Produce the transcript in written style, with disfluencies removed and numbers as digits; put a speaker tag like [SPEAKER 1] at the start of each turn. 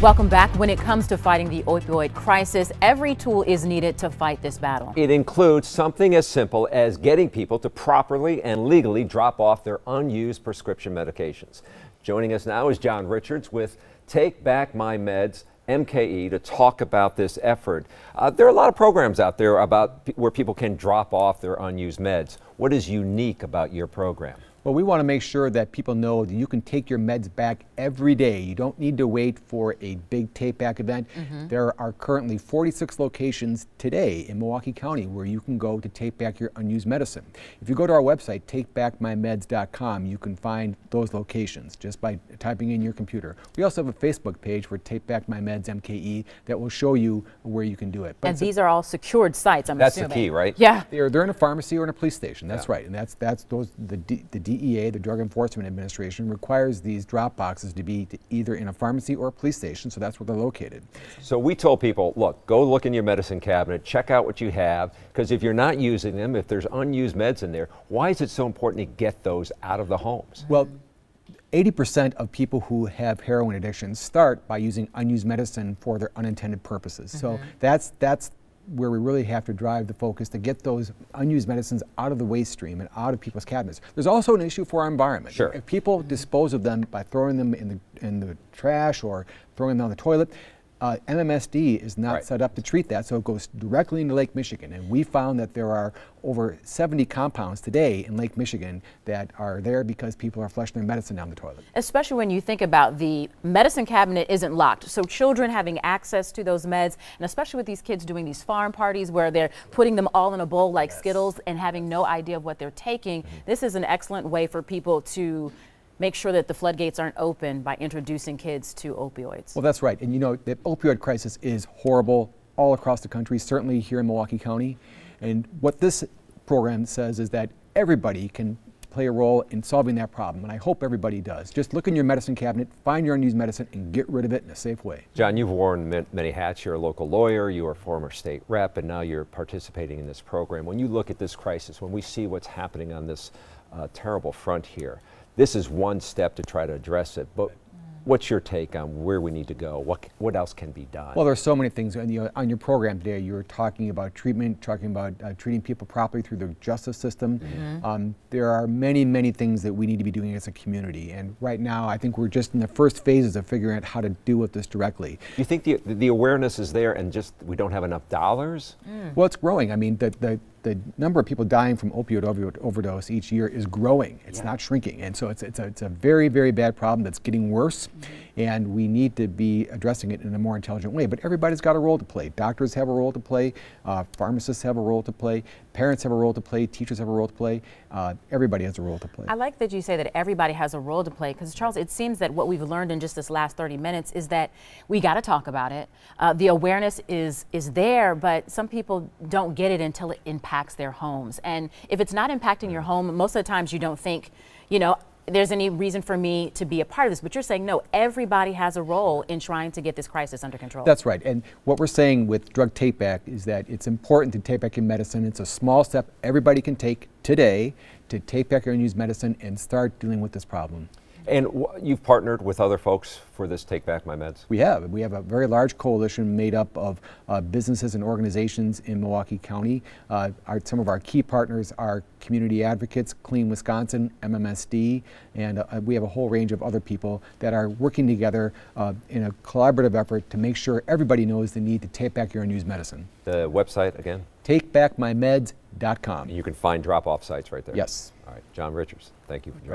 [SPEAKER 1] Welcome back. When it comes to fighting the opioid crisis, every tool is needed to fight this battle.
[SPEAKER 2] It includes something as simple as getting people to properly and legally drop off their unused prescription medications. Joining us now is Jon Richards with Take Back My Meds MKE to talk about this effort. There are a lot of programs out there about where people can drop off their unused meds. What is unique about your program?
[SPEAKER 3] Well, we want to make sure that people know that you can take your meds back every day. You don't need to wait for a big take back event. There are currently 46 locations today in Milwaukee County where you can go to take back your unused medicine. If you go to our website, takebackmymeds.com, you can find those locations just by typing in your computer. We also have a Facebook page for Take Back My Meds MKE that will show you where you can do it. But
[SPEAKER 1] and these are all secured sites, I'm assuming.
[SPEAKER 2] That's the key, right?
[SPEAKER 1] Yeah.
[SPEAKER 3] They're in a pharmacy or in a police station. That's right. And the DEA, the Drug Enforcement Administration, requires these drop boxes to be either in a pharmacy or a police station, so that's where they're located.
[SPEAKER 2] So we told people, look, go look in your medicine cabinet, check out what you have, because if you're not using them, if there's unused meds in there, why is it so important to get those out of the homes?
[SPEAKER 3] Well, 80% of people who have heroin addictions start by using unused medicine for their unintended purposes. So that's where we really have to drive the focus to get those unused medicines out of the waste stream and out of people's cabinets. There's also an issue for our environment.
[SPEAKER 2] Sure.
[SPEAKER 3] If people dispose of them by throwing them in the trash or throwing them on the toilet, MMSD is not set up to treat that, so it goes directly into Lake Michigan. And we found that there are over 70 compounds today in Lake Michigan that are there because people are flushing their medicine down the toilet.
[SPEAKER 1] Especially when you think about the medicine cabinet isn't locked, so children having access to those meds, and especially with these kids doing these farm parties where they're putting them all in a bowl like Skittles and having no idea of what they're taking, this is an excellent way for people to make sure that the floodgates aren't open by introducing kids to opioids.
[SPEAKER 3] Well, that's right. And you know, the opioid crisis is horrible all across the country, certainly here in Milwaukee County. And what this program says is that everybody can play a role in solving that problem, and I hope everybody does. Just look in your medicine cabinet, find your unused medicine, and get rid of it in a safe way.
[SPEAKER 2] Jon, you've worn many hats. You're a local lawyer, you were a former state rep, and now you're participating in this program. When you look at this crisis, when we see what's happening on this terrible front here, this is one step to try to address it, but what's your take on where we need to go? What else can be done?
[SPEAKER 3] Well, there's so many things. On your program today, you were talking about treatment, talking about treating people properly through the justice system. There are many, many things that we need to be doing as a community. And right now, I think we're just in the first phases of figuring out how to deal with this directly.
[SPEAKER 2] Do you think the awareness is there and just we don't have enough dollars?
[SPEAKER 3] Well, it's growing. I mean, the number of people dying from opioid overdose each year is growing. It's not shrinking. And so it's a very, very bad problem that's getting worse. And we need to be addressing it in a more intelligent way. But everybody's got a role to play. Doctors have a role to play. Pharmacists have a role to play. Parents have a role to play. Teachers have a role to play. Everybody has a role to play.
[SPEAKER 1] I like that you say that everybody has a role to play, because Charles, it seems that what we've learned in just this last 30 minutes is that we got to talk about it. The awareness is there, but some people don't get it until it impacts their homes. And if it's not impacting your home, most of the times you don't think, you know, there's any reason for me to be a part of this. But you're saying, no, everybody has a role in trying to get this crisis under control.
[SPEAKER 3] That's right. And what we're saying with drug take back is that it's important to take back your medicine. It's a small step everybody can take today to take back your unused medicine and start dealing with this problem.
[SPEAKER 2] And you've partnered with other folks for this Take Back My Meds? We have.
[SPEAKER 3] We have a very large coalition made up of businesses and organizations in Milwaukee County. Some of our key partners are community advocates, Clean Wisconsin, MMSD, and we have a whole range of other people that are working together in a collaborative effort to make sure everybody knows the need to take back your unused medicine.
[SPEAKER 2] The website again?
[SPEAKER 3] Takebackmymeds.com.
[SPEAKER 2] You can find drop-off sites right there?
[SPEAKER 3] Yes.
[SPEAKER 2] All right. Jon Richards, thank you for joining us.